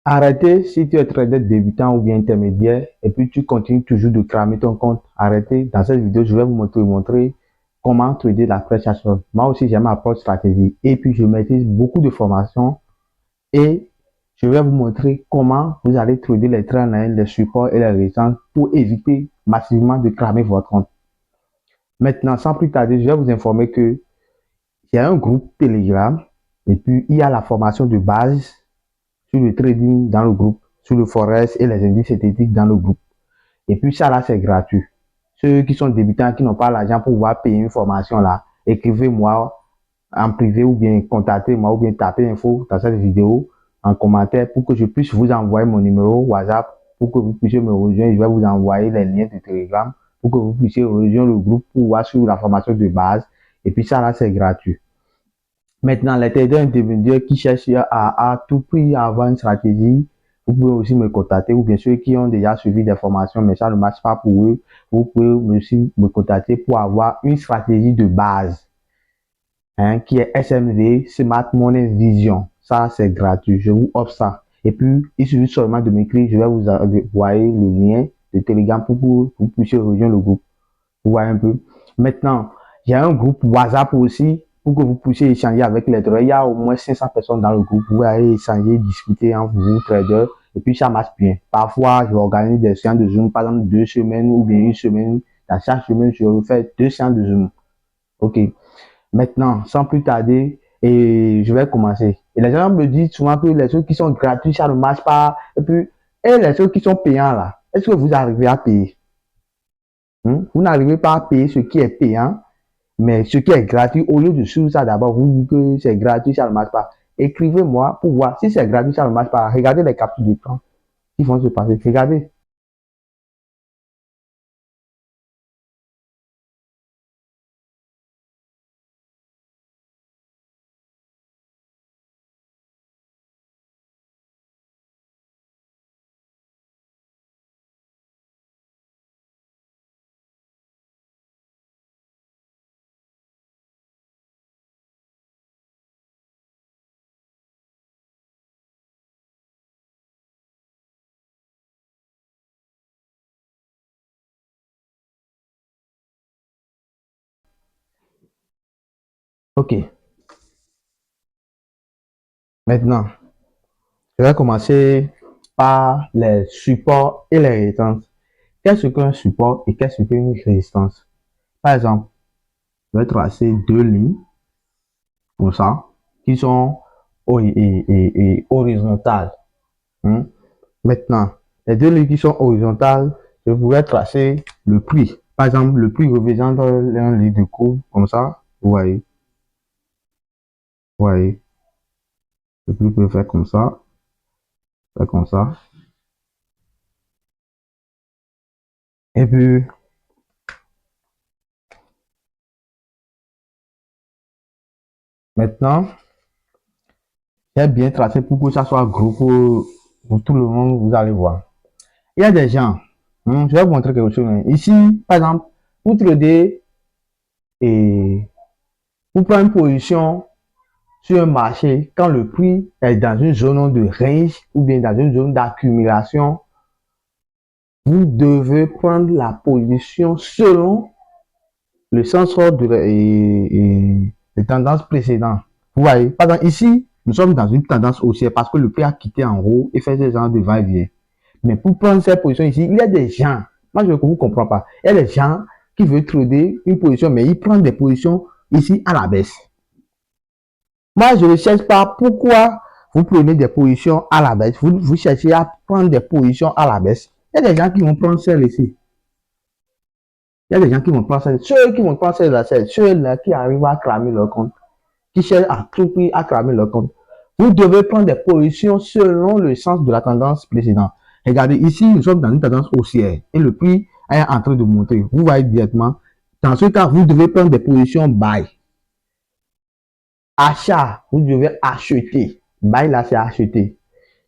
Arrêtez si tu es trader débutant ou bien intermédiaire et puis tu continues toujours de cramer ton compte. Arrêtez. Dans cette vidéo, je vais vous montrer comment trader la presse action. Moi aussi, j'ai ma propre stratégie et puis je maîtrise beaucoup de formations et je vais vous montrer comment vous allez trader les trends, les supports et les résistances pour éviter massivement de cramer votre compte. Maintenant, sans plus tarder, je vais vous informer que il y a un groupe Telegram et puis il y a la formation de base sur le trading dans le groupe, sur le forex et les indices synthétiques dans le groupe. Et puis ça là, c'est gratuit. Ceux qui sont débutants, qui n'ont pas l'argent pour pouvoir payer une formation là, écrivez-moi en privé ou bien contactez-moi ou bien tapez info dans cette vidéo en commentaire pour que je puisse vous envoyer mon numéro WhatsApp pour que vous puissiez me rejoindre. Je vais vous envoyer les liens de Telegram pour que vous puissiez rejoindre le groupe pour voir sur la formation de base. Et puis ça là, c'est gratuit. Maintenant, les traders intermédiaires qui cherchent à tout prix à avoir une stratégie, vous pouvez aussi me contacter, ou bien ceux qui ont déjà suivi des formations, mais ça ne marche pas pour eux, vous pouvez aussi me contacter pour avoir une stratégie de base, qui est SMV, Smart Money Vision. Ça, c'est gratuit, je vous offre ça. Et puis, il suffit seulement de m'écrire, je vais vous envoyer le lien de Telegram pour que vous puissiez rejoindre le groupe. Vous voyez un peu. Maintenant, il y a un groupe WhatsApp aussi pour que vous puissiez échanger avec les traders. Il y a au moins 500 personnes dans le groupe. Vous allez échanger, discuter entre vous, traders. Et puis, ça marche bien. Parfois, je organise des séances de Zoom, par exemple 2 semaines ou bien une semaine. Dans chaque semaine, je fais 2 séances de Zoom. OK. Maintenant, sans plus tarder, et je vais commencer. Et les gens me disent souvent que les trucs qui sont gratuits, ça ne marche pas. Et puis, les trucs qui sont payants là, est-ce que vous arrivez à payer? Vous n'arrivez pas à payer ce qui est payant, mais ce qui est gratuit, au lieu de suivre ça d'abord, vous dites que c'est gratuit, ça ne marche pas. Écrivez-moi pour voir si c'est gratuit, ça ne marche pas. Regardez les captures d'écran qui vont se passer. Regardez. OK. Maintenant, je vais commencer par les supports et les résistances. Qu'est-ce qu'un support et qu'est-ce qu'une résistance? Par exemple, je vais tracer deux lignes comme ça qui sont horizontales. Maintenant, les deux lignes qui sont horizontales, je pourrais tracer le prix. Par exemple, le prix représente un ligne de courbe comme ça. Vous voyez. Vous voyez. Le prix peut faire comme ça. Faire comme ça. Et puis, maintenant, j'ai bien tracé pour que ça soit gros pour tout le monde. Vous allez voir. Il y a des gens. Je vais vous montrer quelque chose. Ici, par exemple, vous tradez et vous prenez une position sur un marché quand le prix est dans une zone de range ou bien dans une zone d'accumulation, vous devez prendre la position selon le sens de les tendances précédentes. Vous voyez, par exemple, ici, nous sommes dans une tendance haussière parce que le prix a quitté en haut et fait ce genre de va-et-vient. Mais pour prendre cette position ici, il y a des gens, moi je ne vous comprends pas, il y a des gens qui veulent trader une position, mais ils prennent des positions ici à la baisse. Moi, je ne cherche pas pourquoi vous prenez des positions à la baisse. Vous cherchez à prendre des positions à la baisse. Il y a des gens qui vont prendre celle ici. Il y a des gens qui vont prendre celle. Ceux qui vont prendre celle-là, c'est ceux-là qui arrivent à cramer leur compte, qui cherchent à tout prix à cramer leur compte. Vous devez prendre des positions selon le sens de la tendance précédente. Regardez, ici, nous sommes dans une tendance haussière et le prix est en train de monter. Vous voyez directement. Dans ce cas, vous devez prendre des positions buy. Achat, vous devez acheter. Buy là, c'est acheter.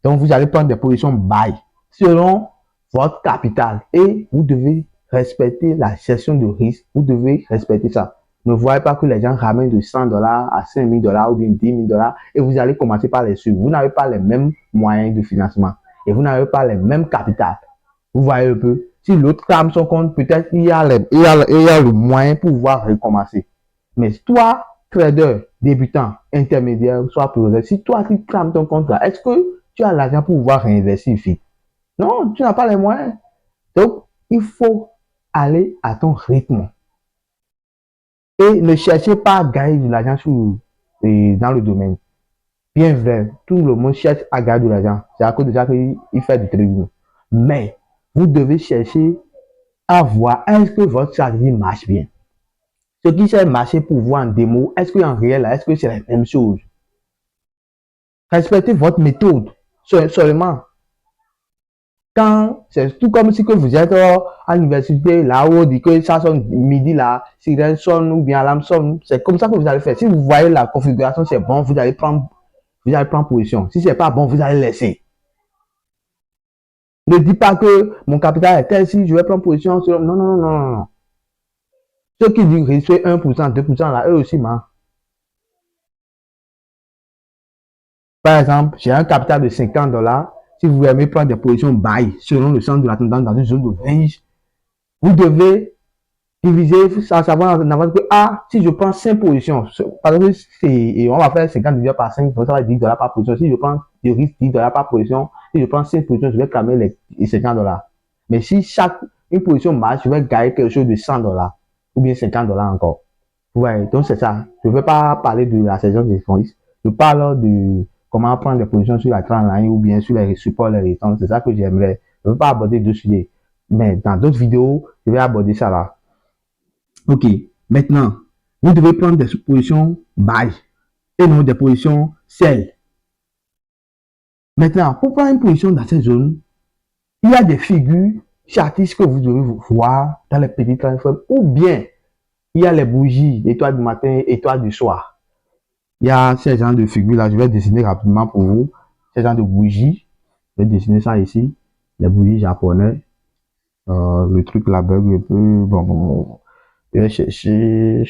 Donc, vous allez prendre des positions buy selon votre capital et vous devez respecter la gestion de risque. Vous devez respecter ça. Ne voyez pas que les gens ramènent de 100 dollars à 5 000 dollars ou bien 10 000 dollars et vous allez commencer par les suivre. Vous n'avez pas les mêmes moyens de financement et vous n'avez pas les mêmes capitales. Vous voyez un peu. Si l'autre crame son compte, peut-être il y a le moyen pour pouvoir recommencer. Mais toi, trader, débutant, intermédiaire, soit progressif, si toi tu crames ton compte là, est-ce que tu as l'argent pour pouvoir réinvestir vite? Non, tu n'as pas les moyens. Donc, il faut aller à ton rythme. Et ne cherchez pas à gagner de l'argent dans le domaine. Bien vrai, tout le monde cherche à gagner de l'argent. C'est à cause de ça qu'il fait du trading. Mais vous devez chercher à voir est-ce que votre stratégie marche bien. Ce qui s'est marché pour vous en démo, est-ce qu'en réel, est-ce que c'est la même chose? Respectez votre méthode seulement. Quand c'est tout comme si que vous êtes à l'université, là où on dit que ça sonne midi, là, sirène sonne ou bien alarme sonne, c'est comme ça que vous allez faire. Si vous voyez la configuration, c'est bon, vous allez prendre position. Si c'est pas bon, vous allez laisser. Ne dis pas que mon capital est tel, si je vais prendre position. Non, non, non, non, non. Ceux qui disent risquer 1%, 2%, là, eux aussi, man. Par exemple, j'ai un capital de 50 dollars. Si vous aimez prendre des positions buy selon le centre de la tendance dans une zone de range, vous devez diviser ça, savoir en avance que, si je prends 5 positions, parce que on va faire 50 divisé par 5, donc ça va être 10 dollars par position. Si je prends, je risque 10 dollars par position. Si je prends 5 positions, je vais cramer les 50 dollars. Mais si une position marche, je vais gagner quelque chose de 100 dollars ou bien 50 dollars encore. Ouais, donc c'est ça. Je ne veux pas parler de la saison des fonds. Je parle de comment prendre des positions sur la trendline ou bien sur les supports, les résistances. C'est ça que j'aimerais. Je ne veux pas aborder deux sujets. Mais dans d'autres vidéos, je vais aborder ça là. Ok. Maintenant, vous devez prendre des positions buy et non des positions sell. Maintenant, pour prendre une position dans cette zone, il y a des figures chartistes que vous devez voir dans les petits transferts ou bien il y a les bougies, étoiles du matin, étoiles du soir. Il y a ces genres de figures-là, je vais dessiner rapidement pour vous. Ces genres de bougies, je vais dessiner ça ici. Les bougies japonais. Le truc là bug un peu. Bon. Je vais chercher.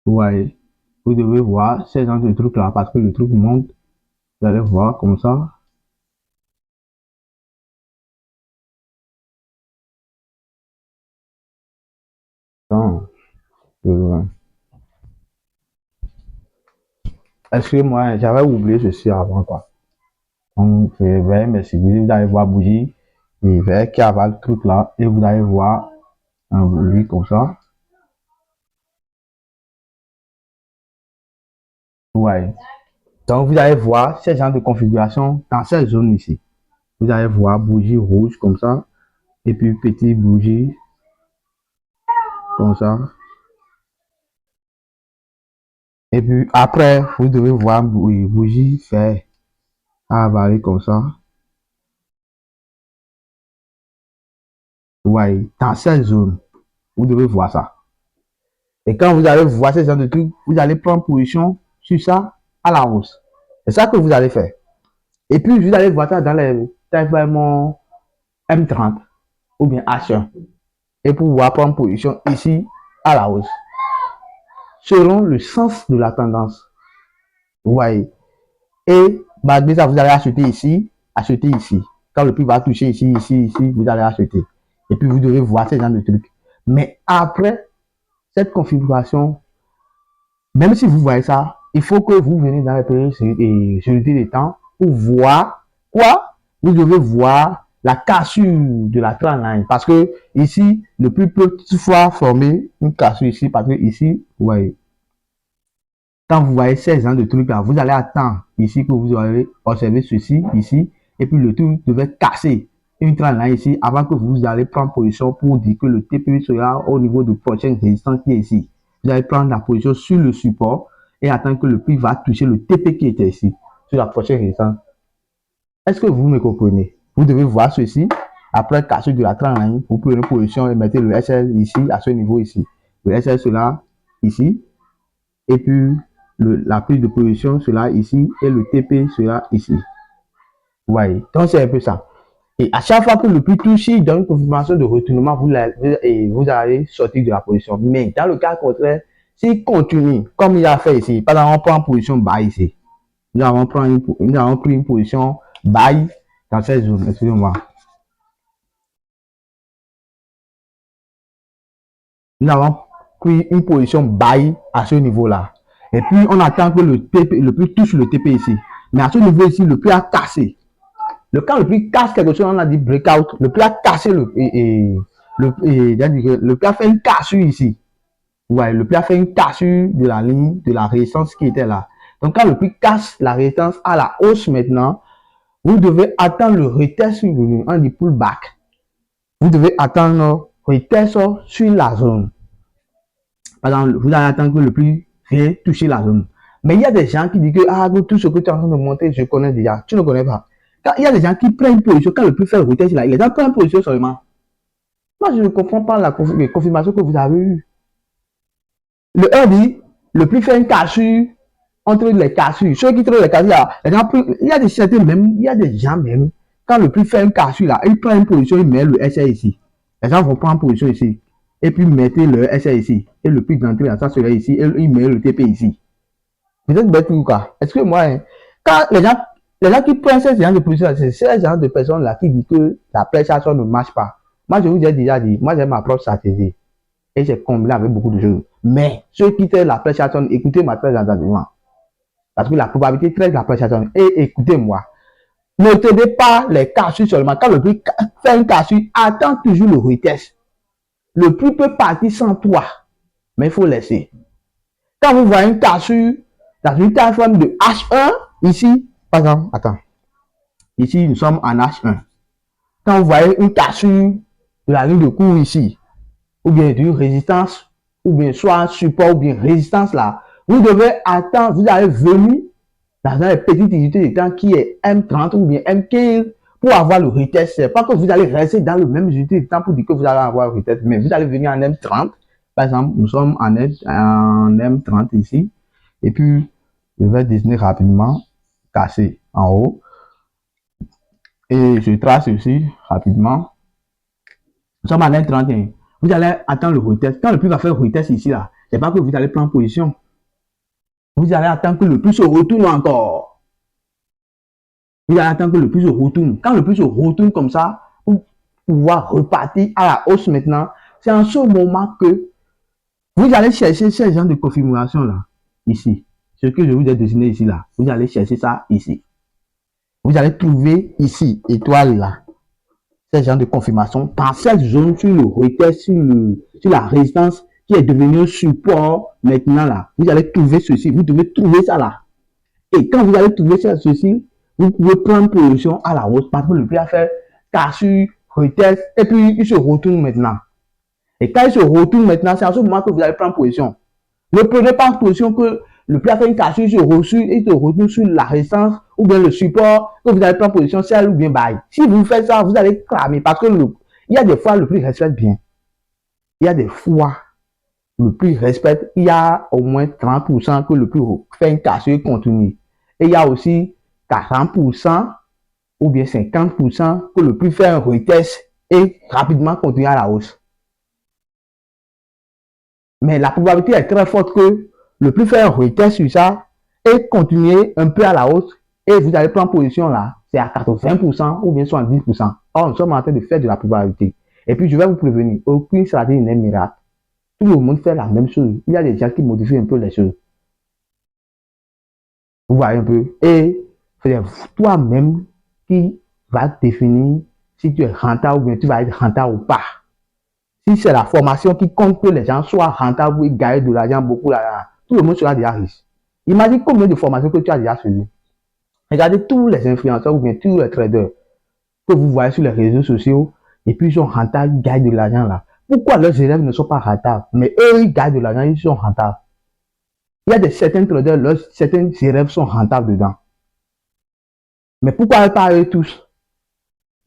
Ouais. Vous devez voir ces genres de trucs là parce que le truc monte. Vous allez voir comme ça. Attends, excusez-moi, j'avais oublié ceci avant quoi. Donc, je vais m'excuser, vous allez voir bougie, et vers qui avale le truc là, et vous allez voir un bougie comme ça. Ouais. Donc, vous allez voir ce genre de configuration dans cette zone ici. Vous allez voir bougie rouge comme ça, et puis petite bougie comme ça. Et puis après, vous devez voir bougie vert avaler comme ça. Ouais, dans cette zone, vous devez voir ça. Et quand vous allez voir ce genre de truc, vous allez prendre position sur ça à la hausse. C'est ça que vous allez faire. Et puis, vous allez voir ça dans les vraiment M30 ou bien H1. Et pour pouvoir prendre position ici à la hausse. Selon le sens de la tendance. Vous voyez. Et malgré ça, vous allez acheter ici, acheter ici. Quand le prix va toucher ici, ici, ici, vous allez acheter. Et puis, vous devez voir ce genre de trucs. Mais après cette configuration, même si vous voyez ça, il faut que vous venez dans la période sécurité des temps pour voir quoi. Vous devez voir la cassure de la trendline parce que ici, le prix peut toutefois former une cassure ici parce que ici, vous voyez, quand vous voyez ces genres de trucs là, vous allez attendre ici que vous allez observer ceci ici et puis le truc devait casser une trendline ici avant que vous allez prendre position pour dire que le TP sera au niveau de prochaine résistance qui est ici. Vous allez prendre la position sur le support et attendre que le prix va toucher le TP qui était ici, sur la prochaine résistance. Est-ce que vous me comprenez? Vous devez voir ceci. Après cassure de la trendline, vous prenez position et mettez le SL ici, à ce niveau ici. Le SL sera ici. Et puis, la prise de position sera ici et le TP sera ici. Vous voyez? Donc, c'est un peu ça. Et à chaque fois que le prix touche, il donne une confirmation de retournement, vous allez sortir de la position. Mais dans le cas contraire, s'il continue, comme il a fait ici, par exemple, on prend position buy ici. Nous avons pris une position buy dans cette zone. Excusez-moi. Nous avons pris une position buy à ce niveau-là. Et puis, on attend que le prix touche le TP ici. Mais à ce niveau ici, le prix a cassé. Quand le prix casse quelque chose, on a dit breakout. Le prix a cassé le prix a fait une cassure ici. Vous voyez, le prix a fait une cassure de la ligne de la résistance qui était là. Donc, quand le prix casse la résistance à la hausse maintenant, vous devez attendre le retest sur le, on dit pullback. Vous devez attendre le retest sur la zone. Par exemple, vous allez attendre que le prix vienne toucher la zone. Mais il y a des gens qui disent que tout ce que tu es en train de monter, je connais déjà. Tu ne connais pas. Quand il y a des gens qui prennent une position, quand le prix fait le retest, là, les gens prennent une position seulement. Moi, je ne comprends pas la confirmation que vous avez eue. Le 1 dit, le prix fait une cassure entre les cassures. Ceux qui trouvent les cassures, là, les gens, il y a des certains même, il y a des gens même, quand le prix fait une cassure, là, ils prennent une position, ils mettent le SR ici. Les gens vont prendre position ici. Et puis mettez le SR ici. Et le prix d'entrée, ça serait ici. Et ils mettent le TP ici. Vous êtes bête ou quoi? Est-ce que moi, hein, quand les gens qui prennent ce genre de position, c'est ce genre de personnes-là qui disent que la prestation ne marche pas. Moi, je vous ai déjà dit, moi, j'ai ma propre stratégie. Et j'ai combiné avec beaucoup de choses. Mais ceux qui font la prestation, écoutez-moi très attentivement. Parce que la probabilité très de la prestation. Et écoutez-moi. Ne tenez pas les cassures seulement. Quand le prix fait une cassure, attends toujours le retest. Le prix peut partir sans toi. Mais il faut laisser. Quand vous voyez une cassure dans une time frame de H1, ici, par exemple, attends. Ici, nous sommes en H1. Quand vous voyez une cassure de la ligne de cours ici, ou bien d'une résistance, ou bien soit un support, ou bien résistance là, vous devez attendre, vous allez venir dans une petite unité de temps qui est M30 ou bien M15 pour avoir le retest. C'est pas que vous allez rester dans le même unité de temps pour dire que vous allez avoir le retest, mais vous allez venir en M30. Par exemple, nous sommes en M30 ici, et puis je vais dessiner rapidement, casser en haut, et je trace aussi rapidement. Nous sommes en M31. Vous allez attendre le retest. Quand le prix va faire le retest ici, là, c'est pas que vous allez prendre position. Vous allez attendre que le prix se retourne encore. Vous allez attendre que le prix se retourne. Quand le prix se retourne comme ça, pour pouvoir repartir à la hausse maintenant, c'est en ce moment que vous allez chercher ce genre de configuration là, ici. Ce que je vous ai dessiné ici là. Vous allez chercher ça ici. Vous allez trouver ici, étoile là. Ce genre de confirmation dans cette zone sur le retest, sur la résistance qui est devenue un support maintenant là. Vous allez trouver ceci. Vous devez trouver ça là. Et quand vous allez trouver ceci, vous pouvez prendre position à la hausse parce que le prix a fait cassure, retest, et puis il se retourne maintenant. Et quand il se retourne maintenant, c'est à ce moment que vous allez prendre position. Ne prenez pas position que le prix a fait une cassure, il se retourne sur la résistance ou bien le support, que vous allez prendre position sell ou bien buy. Si vous faites ça, vous allez cramer parce que il y a des fois le prix respecte bien. Il y a des fois le prix respecte, il y a au moins 30% que le prix fait une cassure et continue. Et il y a aussi 40% ou bien 50% que le prix fait un retest et rapidement continue à la hausse. Mais la probabilité est très forte que le prix fait un retest sur ça et continuer un peu à la hausse et vous allez prendre position là, c'est à 80% ou bien 70%. Or, nous sommes en train de faire de la probabilité. Et puis, je vais vous prévenir, aucune stratégie n'est miracle. Tout le monde fait la même chose. Il y a des gens qui modifient un peu les choses. Vous voyez un peu. Et c'est toi-même qui va définir si tu es rentable ou bien tu vas être rentable ou pas. Si c'est la formation qui compte que les gens soient rentables et gagnent de l'argent beaucoup, là, tout le monde sera déjà riche. Imagine combien de formations que tu as déjà suivies. Regardez tous les influenceurs ou bien tous les traders que vous voyez sur les réseaux sociaux et puis ils sont rentables, ils gagnent de l'argent là. Pourquoi leurs élèves ne sont pas rentables? Mais eux, ils gagnent de l'argent, ils sont rentables. Il y a certains traders, certains élèves sont rentables dedans. Mais pourquoi pas eux tous?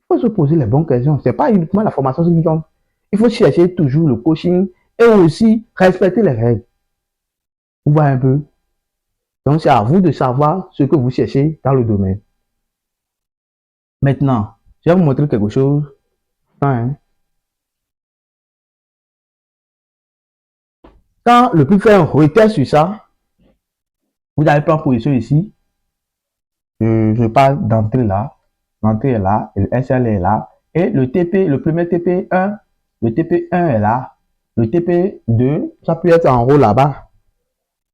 Il faut se poser les bonnes questions. Ce n'est pas uniquement la formation qui compte. Il faut chercher toujours le coaching et aussi respecter les règles. Vous voyez un peu? Donc, c'est à vous de savoir ce que vous cherchez dans le domaine. Maintenant, Je vais vous montrer quelque chose. Hein. Quand le prix fait un retest sur ça, vous allez prendre position ici. Je parle d'entrée là. L'entrée est là, et le SL est là. Et le TP, le premier TP1, le TP1 est là. Le TP2, ça peut être en haut là-bas.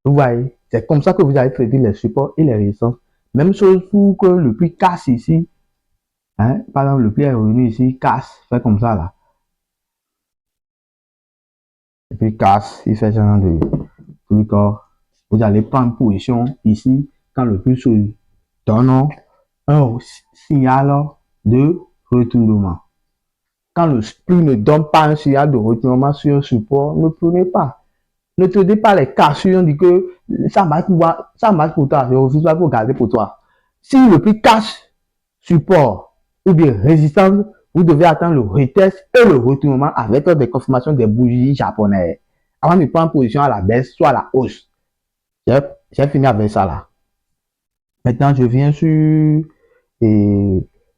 Vous voyez, c'est comme ça que vous allez traiter les supports et les résistances. Même chose pour que le prix casse ici. Hein? Par exemple, le prix est revenu ici, casse, fait comme ça là. Et puis casse, il fait ce genre de truc. Vous allez prendre position ici quand le prix se donne un signal de retournement. Quand le prix ne donne pas un signal de retournement sur un support, ne prenez pas. Ne te dis pas les cassures, on dit que ça marche pour toi, je refuse pas pour garder pour toi. Si le prix casse support ou bien résistance, vous devez attendre le retest et le retournement avec des confirmations des bougies japonaises avant de prendre position à la baisse, soit à la hausse. J'ai fini avec ça là. Maintenant, je viens sur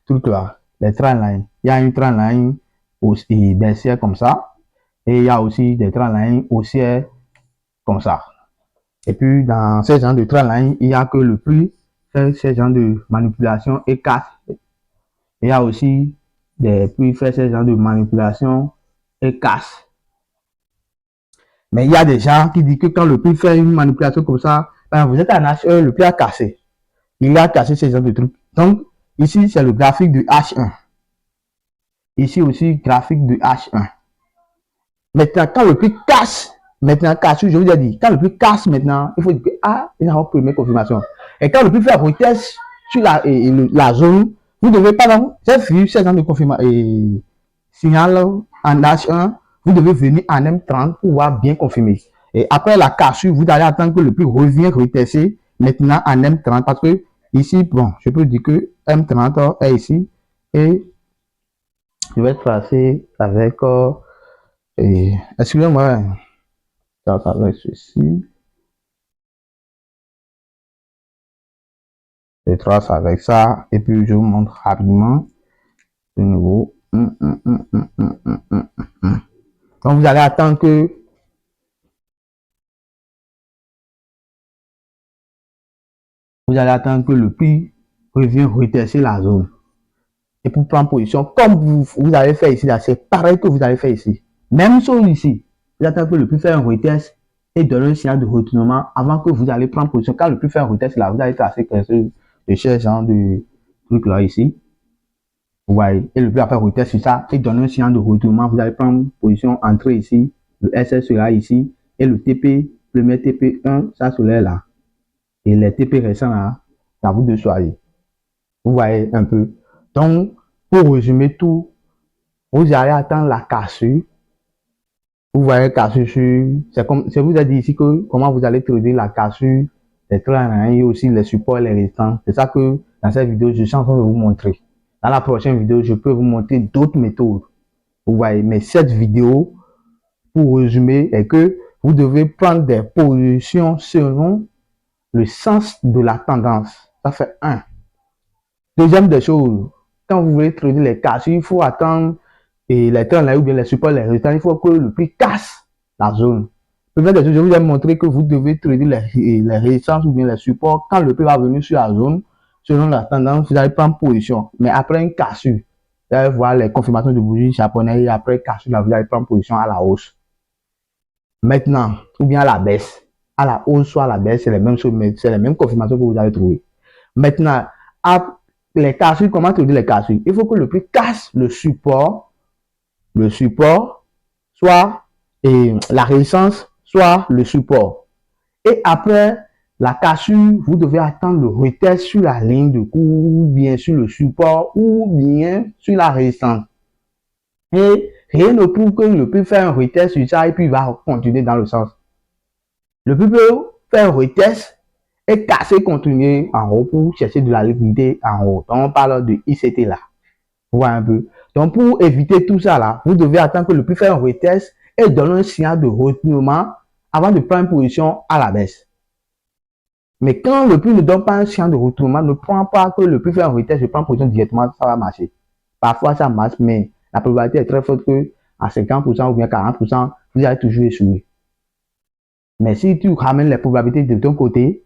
truc là, les trendlines. Il y a une trendline aussi baissière comme ça et il y a aussi des trendlines haussières comme ça. Et puis, dans ces genres de trendlines, il y a que le prix fait ces genres de manipulation et casse. Il y a aussi des prix fait ces genres de manipulation et casse. Mais il y a des gens qui disent que quand le prix fait une manipulation comme ça, ben vous êtes en H1, le prix a cassé. Il a cassé ces genres de trucs. Donc, ici, c'est le graphique de H1. Ici aussi, graphique de H1. Maintenant, quand le prix casse, je vous ai dit, quand le prix casse maintenant, il faut dire que, il y a une première confirmation. Et quand le prix fait un retest sur la zone, vous devez, pardon, j'ai vu ces gens de confirmation, signal en H1, vous devez venir en M30 pour pouvoir bien confirmer. Et après la cassure, vous allez attendre que le prix revienne retester maintenant en M30 parce que ici, bon, je peux dire que M30 est ici et je vais tracer avec, excusez-moi, avec ceci. Je trace avec ça et puis je vous montre rapidement de nouveau. Donc vous allez attendre que le prix revienne retester la zone. Et pour prendre position, comme vous avez fait ici, là, c'est pareil que vous allez faire ici. Même chose ici. Vous attendez que le prix fait un retest et donner un signal de retournement avant que vous allez prendre position. Quand le prix fait un retest là, vous allez tracer quelque chose de ce genre de truc là ici. Vous voyez, et le prix va faire retest sur ça et donner un signal de retournement. Vous allez prendre position entrée ici. Le SS sera ici et le TP, premier TP1, ça sera là. Et les TP récents là, c'est à vous de choisir. Vous voyez un peu. Donc, pour résumer tout, vous allez attendre la cassure. Vous voyez cassure sur, c'est comme, je vous ai dit ici que comment vous allez trader la cassure, les trains et aussi les supports et les restants. C'est ça que dans cette vidéo, je suis en train de vous montrer. Dans la prochaine vidéo, je peux vous montrer d'autres méthodes. Vous voyez, mais cette vidéo, pour résumer, est que vous devez prendre des positions selon le sens de la tendance. Ça fait un. Deuxième des choses, quand vous voulez trader les cassures, il faut attendre et les temps là ou bien les supports, les restants, il faut que le prix casse la zone. Première des choses, je vous ai montré que vous devez trader les résistances ou bien les supports quand le prix va venir sur la zone. Selon la tendance, vous allez prendre position. Mais après une cassure, vous allez voir les confirmations de bougies japonaises et après cassure, là, vous allez prendre position à la hausse. Maintenant, ou bien à la baisse. À la hausse, soit à la baisse, c'est les mêmes choses, mais c'est les mêmes confirmations que vous allez trouver. Maintenant, les cassures, comment trader les cassures? Il faut que le prix casse le support, soit la résistance, soit le support. Et après la cassure, vous devez attendre le retest sur la ligne de cours, ou bien sur le support, ou bien sur la résistance. Et rien ne prouve que le prix fait un retest sur ça et puis il va continuer dans le sens. Le prix peut faire un retest et casser, continuer en haut pour chercher de la liquidité en haut. Donc on parle de ICT là. Vous voyez un peu. Donc pour éviter tout ça là, vous devez attendre que le prix fasse un retest et donner un signal de retournement avant de prendre une position à la baisse. Mais quand le prix ne donne pas un signal de retournement, ne prends pas que le prix fait un retest, je prends position directement, ça va marcher. Parfois, ça marche, mais la probabilité est très forte que à 50% ou bien 40%, vous allez toujours échouer. Mais si tu ramènes les probabilités de ton côté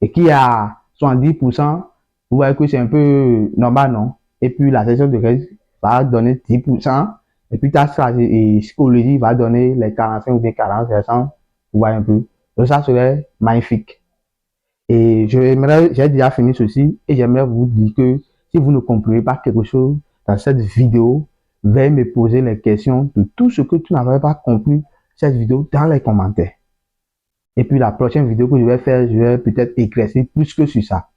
et qu'il y a 70%, vous voyez que c'est un peu normal, non? Et puis la session de reste va donner 10%, et puis ta stratégie psychologie va donner les 45 ou bien 40%, vous voyez un peu. Donc ça serait magnifique. Et j'ai déjà fini ceci et j'aimerais vous dire que si vous ne comprenez pas quelque chose dans cette vidéo, veuillez me poser les questions de tout ce que tu n'avais pas compris cette vidéo dans les commentaires. Et puis la prochaine vidéo que je vais faire, je vais peut-être éclaircir plus que sur ça.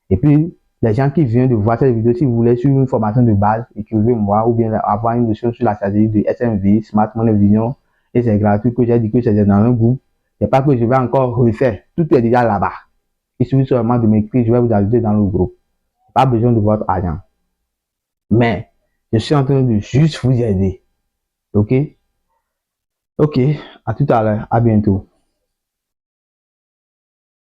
Et puis les gens qui viennent de voir cette vidéo, si vous voulez suivre une formation de base, écrivez-moi ou bien avoir une notion sur la stratégie de SMV, Smart Money Vision, et c'est gratuit que j'ai dit que c'est dans un groupe. C'est pas que je vais encore refaire, tout est déjà là-bas. Il suffit seulement de m'écrire, je vais vous ajouter dans le groupe. Pas besoin de votre argent. Mais je suis en train de juste vous aider. Ok? Ok, à tout à l'heure, à bientôt.